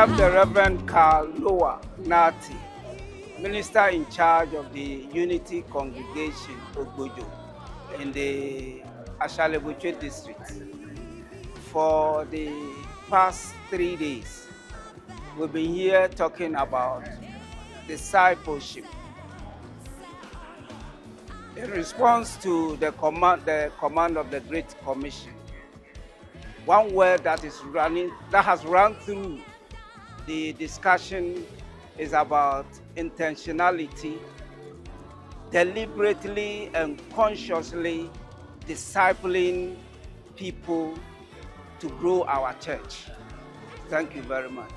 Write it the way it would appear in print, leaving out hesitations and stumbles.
have the Reverend Karl Noah Nartey, Minister in charge of the Unity Congregation, Ogbojo, in the 𝐍𝐀𝐑𝐋 district. For the past 3 days, we've been here talking about discipleship. In response to the command of the Great Commission, one word that has run through the discussion is about intentionality, deliberately and consciously discipling people to grow our church. Thank you very much.